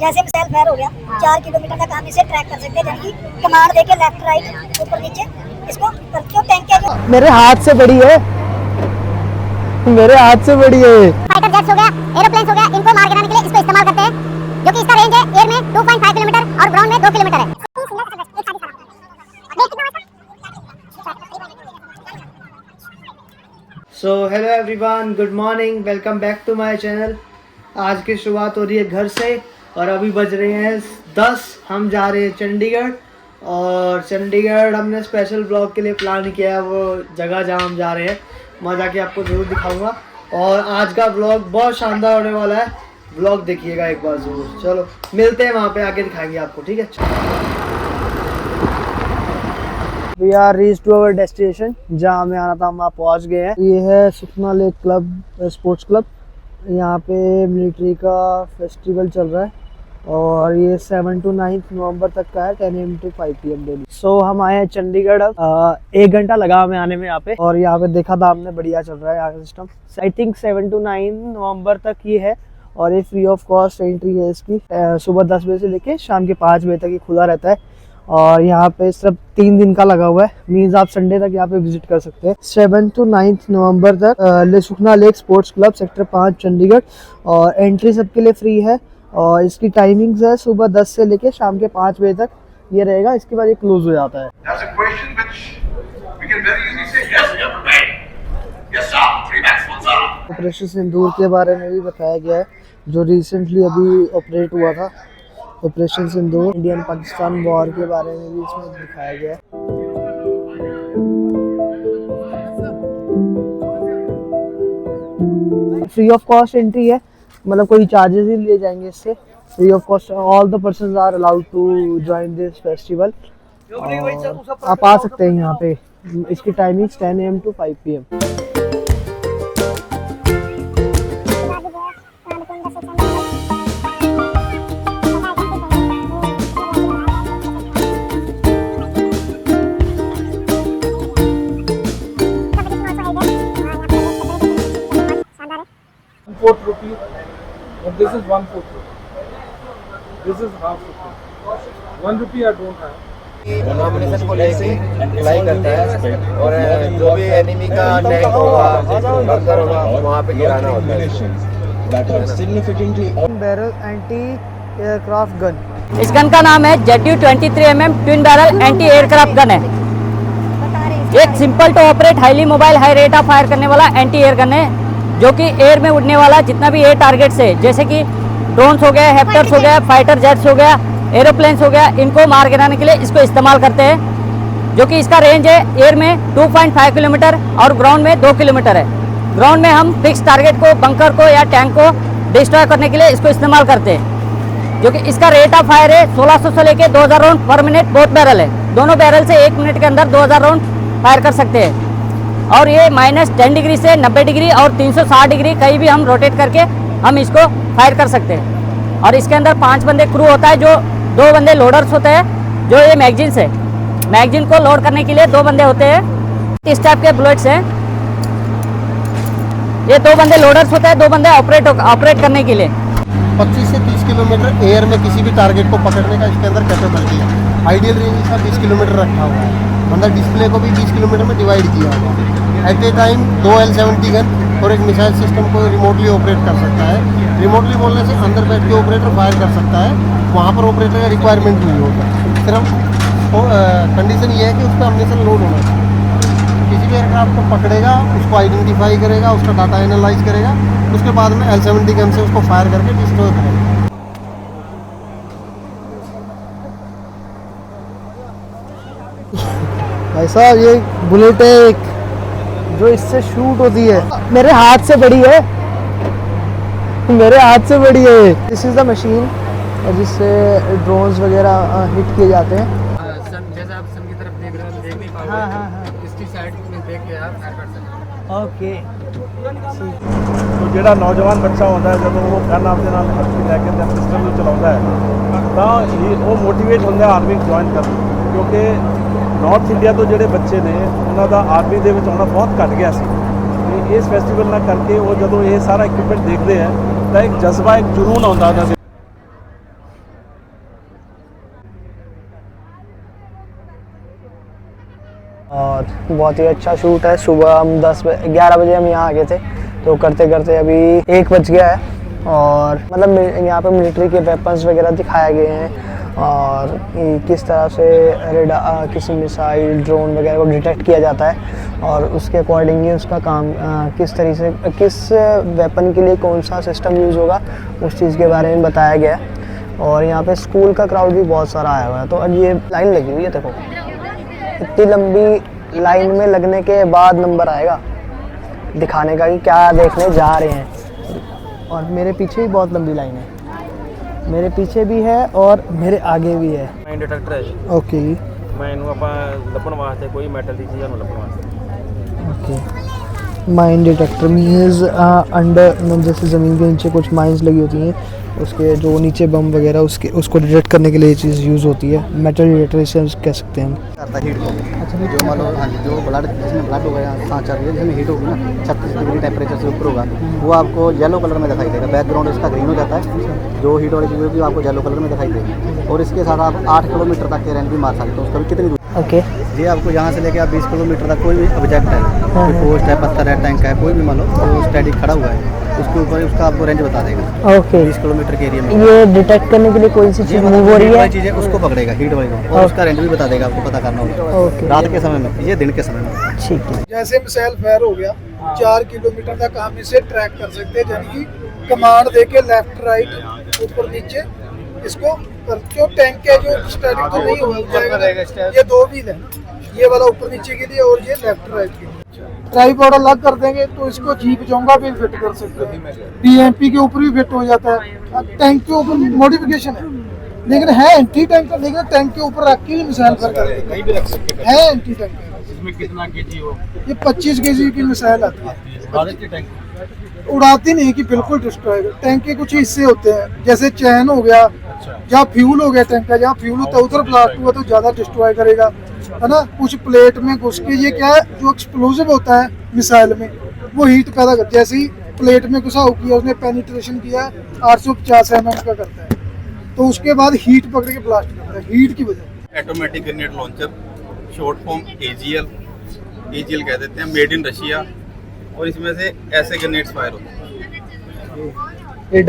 जैसे missile fire हो गया 4 किलोमीटर तक हम इसे ट्रैक कर सकते हैं, यानी कि कमांड देके लेफ्ट राइट ऊपर नीचे इसको करके टैंक के जो मेरे हाथ से बड़ी है, मेरे हाथ से बड़ी है। फाइटर जेट्स हो गया, एरोप्लेन्स हो गया, इनको मार गिराने के लिए इसको इस्तेमाल करते हैं, जो कि इसका रेंज है एयर में 2.5 किलोमीटर और ग्राउंड में 2 किलोमीटर है। So hello everyone, good morning, welcome back to my channel. आज की शुरुआत हो रही है घर से और अभी बज रहे हैं 10। हम जा रहे हैं चंडीगढ़ और चंडीगढ़ हमने स्पेशल ब्लॉग के लिए प्लान किया है। वो जगह जहाँ हम जा रहे हैं वहाँ जाके आपको ज़रूर दिखाऊंगा और आज का ब्लॉग बहुत शानदार होने वाला है। ब्लॉग देखिएगा एक बार ज़रूर। चलो मिलते हैं वहाँ पे, आके दिखाएंगे आपको, ठीक है। We are reach to our destination, जहाँ हमें आना था हम वहाँ पहुँच गए हैं। ये है सुखना लेक क्लब, स्पोर्ट्स क्लब। यहाँ पे मिलिट्री का फेस्टिवल चल रहा है और ये 7 to 9 नवंबर तक का है, 10 AM to 5 PM daily. So हम आए हैं चंडीगढ़। अब 1 घंटा लगा हमें आने में यहाँ पे, और यहाँ पे देखा था हमने, बढ़िया चल रहा है यहाँ का सिस्टम। आई थिंक 7 to 9 नवंबर तक ये है और ये फ्री ऑफ कॉस्ट एंट्री है इसकी। सुबह 10 बजे से लेके शाम के 5 बजे तक ये खुला रहता है और यहाँ पे सिर्फ 3 दिन का लगा हुआ है। मीन्स आप संडे तक यहाँ पे विजिट कर सकते हैं। 7 to 9 नवंबर तक Sukhna lake sports club, sector 5 Chandigarh. और एंट्री सबके लिए फ्री है और इसकी टाइमिंग्स है सुबह 10 से लेके शाम के 5 बजे तक ये रहेगा। इसके बाद ये क्लोज हो जाता है। ऑपरेशन सिंदूर के बारे में भी बताया गया है, जो रिसेंटली अभी ऑपरेट हुआ था। ऑपरेशन सिंदूर इंडियन पाकिस्तान वॉर के बारे में भी इसमें दिखाया गया है। फ्री ऑफ कॉस्ट एंट्री है, मतलब कोई चार्जेस ही लिए जाएंगे इससे। Free of cost, all the persons are allowed to join this festival. आप आ सकते हैं यहाँ पे। इसकी timing 10 AM to 5 PM। ₹1 and this is 1/4 rupee. This is half rupee. 1 rupee I don't have. Nomination को लेके अप्लाई करता है और जो भी एनिमी का टैंक होगा, बंकर होगा, वहाँ पे गिराना होता है। Barrel anti aircraft gun. इस गन का नाम है ZU-23mm twin barrel anti aircraft gun है। एक simple to operate highly mobile high rate of fire करने वाला एंटी एयर गन है, जो कि एयर में उड़ने वाला जितना भी एयर टारगेट्स है, जैसे कि ड्रोन्स हो गए, हेप्टर्स हो गया, फाइटर जेट्स हो गया, एरोप्लेन्स हो गया, इनको मार गिराने के लिए इसको इस्तेमाल करते हैं। जो कि इसका रेंज है एयर में 2.5 किलोमीटर और ग्राउंड में 2 किलोमीटर है। ग्राउंड में हम फिक्स टारगेट को, बंकर को या टैंक को डिस्ट्रॉय करने के लिए इसको इस्तेमाल करते हैं। जो कि इसका रेट ऑफ फायर है 1600 से लेके 2000 राउंड पर मिनट। बोथ बैरल है, दोनों बैरल से 1 मिनट के अंदर 2000 राउंड फायर कर सकते हैं। और ये -10 डिग्री से 90 डिग्री और 360 डिग्री कहीं भी हम रोटेट करके हम इसको फायर कर सकते हैं। और इसके अंदर 5 बंदे क्रू होता है, जो 2 बंदे लोडर्स होते हैं। जो ये मैगजीन्स है, मैगजीन को लोड करने के लिए 2 बंदे होते हैं। इस टाइप के बुलेट्स हैं। ये 2 बंदे लोडर्स होते हैं, 2 बंदे ऑपरेट करने के लिए। 25 से 30 किलोमीटर एयर में किसी भी टारगेट को पकड़ने का इसके अंदर कैपेबिलिटी है। आइडियल रेंज इसका 20 किलोमीटर रखा हुआ है। अंदर डिस्प्ले को भी 20 किलोमीटर में डिवाइड किया हुआ है। एट ए टाइम 2 L70 गन और एक मिसाइल सिस्टम को रिमोटली ऑपरेट कर सकता है। रिमोटली बोलने से अंदर बैठ के ऑपरेटर फायर कर सकता है, वहाँ पर ऑपरेटर का रिक्वायरमेंट नहीं होता। सिर्फ कंडीशन ये है कि उस पर अम्यूनिशन लोड होना चाहिए। किसी भी एयरक्राफ्ट को पकड़ेगा, उसको आइडेंटिफाई करेगा, उसका डाटा एनालाइज करेगा, उसके बाद में L70 गन से उसको फायर करके डिस्ट्रॉय करेगा। भाई साहब, ये बुलेट है एक, जो इससे शूट होती है। मेरे हाथ से बड़ी है, मेरे हाथ से बड़ी है। दिस इज द मशीन जिससे ड्रोन्स वगैरह हिट किए जाते हैं। सन, जैसे आप सन की तरफ देख रहे हो, देख नहीं पाओगे। हाँ। इसकी साइड में देख के आप फायर कर सकते हैं। ओके। तो ਜਿਹੜਾ ਨੌਜਵਾਨ ਬੱਚਾ ਹੁੰਦਾ ਹੈ, ਜਦੋਂ ਉਹ ਗਨ ਆਪਦੇ ਨਾਲ ਹੱਥ ਲੈ ਕੇ ਪਿਸਟਲ ਨੂੰ ਚਲਾਉਂਦਾ ਹੈ, ਤਾਂ ਉਹ ਮੋਟੀਵੇਟ ਹੁੰਦਾ ਹੈ ਆਰਮੀ ਜੁਆਇਨ ਕਰਨ ਨੂੰ। ਕਿਉਂਕਿ ਨਾਰਥ ਇੰਡੀਆ ਤੋਂ ਜਿਹੜੇ ਬੱਚੇ ਨੇ, ਉਹਨਾਂ ਦਾ ਆਰਮੀ ਦੇ ਵਿੱਚ ਆਉਣਾ ਬਹੁਤ ਘੱਟ ਗਿਆ ਸੀ। ਤੇ ਇਸ ਫੈਸਟੀਵਲ ਨਾਲ ਕਰਕੇ ਉਹ ਜਦੋਂ ਇਹ ਸਾਰਾ ਇਕਵਿਪਮੈਂਟ ਦੇਖਦੇ ਆ ਤਾਂ ਇੱਕ ਜਜ਼ਬਾ, ਇੱਕ ਜਨੂਨ ਆਉਂਦਾ ਉਹਨਾਂ ਦੇ। और बहुत ही अच्छा शूट है। सुबह हम 11 बजे हम यहाँ आ गए थे, तो करते करते अभी 1 बज गया है। और मतलब यहाँ पे मिलिट्री के वेपन्स वगैरह दिखाए गए हैं और किस तरह से किसी मिसाइल ड्रोन वगैरह को डिटेक्ट किया जाता है और उसके अकॉर्डिंग ही उसका काम किस तरीके से किस वेपन के लिए कौन सा सिस्टम यूज़ होगा उस चीज़ के बारे में बताया गया है। और यहाँ पे स्कूल का क्राउड भी बहुत सारा आया हुआ है। तो अब ये लाइन लगी हुई है, देखो इतनी लंबी लाइन में लगने के बाद नंबर आएगा दिखाने का कि क्या देखने जा रहे हैं। और मेरे पीछे भी बहुत लंबी लाइन है, मेरे पीछे भी है और मेरे आगे भी है। ਮਾਈਨ ਡਿਟੈਕਟਰ ਹੈ ਜੀ। ओके ਮੈਂ ਇਹਨੂੰ ਆਪਾਂ ਲੱਭਣ ਵਾਸਤੇ ਕੋਈ ਮੈਟਲ ਦੀ ਚੀਜ਼ਾਂ ਨੂੰ ਲੱਭਣ ਵਾਸਤੇ। Okay mine detector means under जैसे ज़मीन के नीचे कुछ माइंस लगी होती हैं, उसके जो नीचे बम वगैरह उसको डिटेक्ट करने के लिए ये चीज़ यूज़ होती है। मेटल डिटेक्टर इसे कह सकते हैं हम। करता हीट को। अच्छा जो मान लो हाँ जी, जो ब्लड जिसमें ब्लड होगा या सांस चल रही है जिसमें हीट होगी ना 36 डिग्री टेम्परेचर से ऊपर होगा, वो आपको येलो कलर में दिखाई देगा। बैकग्राउंड इसका ग्रीन हो जाता है, जो हीट वाली चीज़ होगी आपको येलो कलर में दिखाई देगी। और इसके साथ आप 8 किलोमीटर तक के रेंज भी मार सकते हो। उसका भी कितनी दूर ओके ये आपको यहाँ से लेके आप 20 किलोमीटर तक कोई भी ऑब्जेक्ट है, कोई पोस्ट है, पत्थर है, टैंक है, कोई भी मान लो जो स्टैटिक खड़ा हुआ है उसके ऊपर उसका आपको रेंज बता देगा। ओके 20 किलोमीटर के एरिया में ये डिटेक्ट करने के लिए कोई सी चीज़ मूव हो रही है, चीज़ें उसको पकड़ेगा हीट वाली को, और उसका रेंज भी बता देगा आपको पता करना होगा। ओके रात के समय में, ये दिन के समय में। ठीक है। जैसे मिसाइल फायर हो गया 4 किलोमीटर तक हम इसे ट्रैक कर सकते हैं, यानी कि कमांड दे के लेफ्ट राइट ऊपर नीचे इसको जो टैंक है जो स्टैटिक तो नहीं हो जाएगा। ये 2 व्हील है, ये वाला ऊपर नीचे के लिए और ये लेफ्ट राइट के लिए। ट्राइपॉड अलग कर देंगे तो इसको जीप जोंगा भी फिट कर सकते हैं, पीएमपी के ऊपर भी फिट हो जाता है। टैंक के ऊपर मॉडिफिकेशन है लेकिन है एंटी टैंक, लेकिन टैंक के ऊपर रख के भी मिसाइल फायर कर देंगे, है एंटी टैंक। इसमें कितना केजी हो? ये 25 केजी की मिसाइल आती है। उड़ाती नहीं कि बिल्कुल डिस्ट्रॉय। टैंक के कुछ हिस्से होते हैं जैसे चैन हो गया, जहाँ फ्यूल हो गया टैंक का, जहाँ फ्यूल होता है उधर ब्लास्ट हुआ तो ज़्यादा डिस्ट्रॉय करेगा, है ना। कुछ प्लेट में घुस के ये क्या है जो एक्सप्लोजिव होता है मिसाइल में वो हीट पैदा कर, जैसे ही प्लेट में घुसाव किया उसने पेनिट्रेशन किया 850 mm का करता है, तो उसके बाद हीट पकड़ के ब्लास्ट करता है हीट की वजह। Automatic grenade launcher, short form AGL कह देते हैं, मेड इन रशिया। और इसमें से ऐसे ग्रेनेड्स फायर होते हैं। ये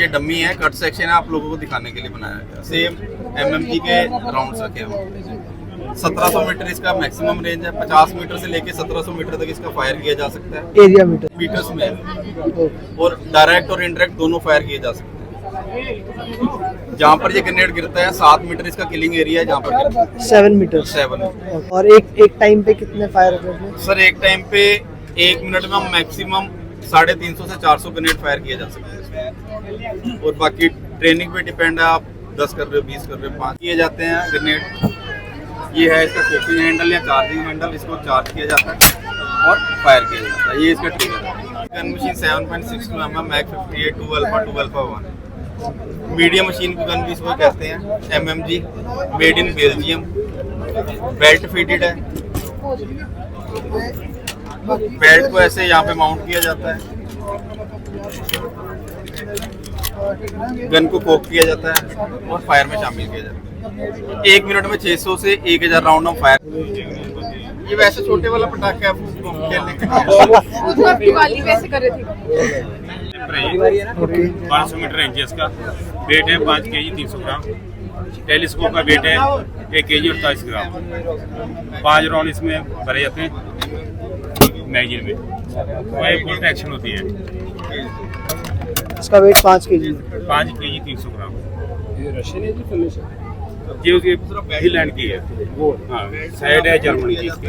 डमी है, कट सेक्शन है, आप लोगों को दिखाने के लिए बनाया गया। सेम MMG के राउंड्स रखे हुए हैं। 1700 मीटर इसका मैक्सिमम रेंज है, 50 मीटर से लेके 1700 मीटर तक इसका फायर किया जा सकता है। एरिया मीटर्स में है। और डायरेक्ट और इनडायरेक्ट दोनों फायर किए जा सकते हैं। जहाँ पर ये ग्रेनेड गिरता है 7 मीटर इसका किलिंग एरिया है, जहाँ पर गिरता है 7 मीटर। 7। और एक टाइम पे कितने फायर करते हैं सर? एक टाइम पे 1 मिनट में मैक्सिमम 350 से 400 ग्रेनेड फायर किए जा सकते हैं। और बाकी ट्रेनिंग पे डिपेंड है, आप 10 कर रहे हो, 20 कर रहे हो, 5 किए जाते हैं ग्रेनेड। ये है इसका कोकिंग हैंडल या चार्जिंग हैंडल, इसको चार्ज किया जाता है और फायर किया जाता है। ये इसका ट्रिगर है। Gun machine 7.62 mm mag 58 2 alpha 2 alpha 1। Medium machine की गन भी इसको कहते हैं, MMG, made in Belgium, belt fitted है। बेल्ट को ऐसे यहाँ पे माउंट किया जाता है, गन को कोक किया जाता है और फायर में शामिल किया जाता है। 1 मिनट में 600 से 1000 राउंड हम फायर। ये वैसे छोटे वाला पटाखा है खेलने के लिए। दिवाली वैसे कर रहे थे। 500 मीटर रेंज है इसका, वेट है 5 kg 300 ग्राम। टेलीस्कोप का वेट है 1 kg 28 ग्राम। 5 राउंड इसमें भरे जाते हैं मैगजीन में, वही बोल्ट एक्शन होती है। इसका वेट 5 kg 300 ग्राम। ये उसकी फिनलैंड की है, वो हाँ साइड है जर्मनी की इसके।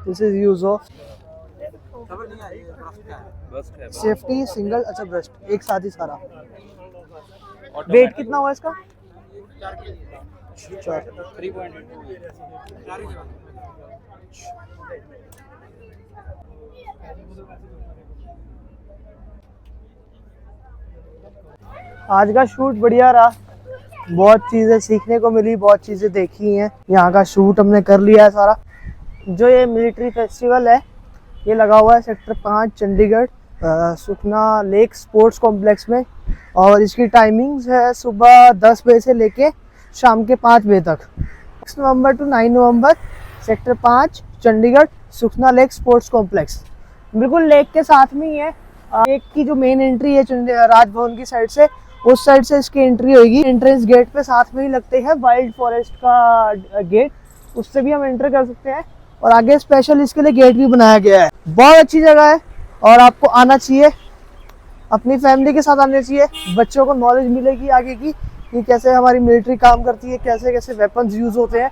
This is use of safety single, अच्छा ब्रेस्ट एक साथ ही सारा। वेट कितना हुआ इसका? 4। आज का शूट बढ़िया रहा, बहुत चीज़ें सीखने को मिली, बहुत चीज़ें देखी हैं। यहाँ का शूट हमने कर लिया है सारा। जो ये मिलिट्री फेस्टिवल है ये लगा हुआ है sector 5 Chandigarh Sukhna lake sports complex में। और इसकी टाइमिंग्स है सुबह 10 बजे से लेके शाम के 5 बजे तक। 6 नवंबर टू 9 नवंबर sector 5 Chandigarh Sukhna lake sports complex, बिल्कुल लेक के साथ में ही है। लेक की जो मेन एंट्री है राजभवन की साइड से, उस साइड से इसकी एंट्री होगी। एंट्रेंस गेट पे साथ में ही लगते हैं वाइल्ड फॉरेस्ट का गेट, उससे भी हम एंटर कर सकते हैं। और आगे स्पेशल इसके लिए गेट भी बनाया गया है। बहुत अच्छी जगह है और आपको आना चाहिए, अपनी फैमिली के साथ आना चाहिए। बच्चों को नॉलेज मिलेगी आगे की कि कैसे हमारी मिलिट्री काम करती है, कैसे कैसे वेपन्स यूज होते हैं।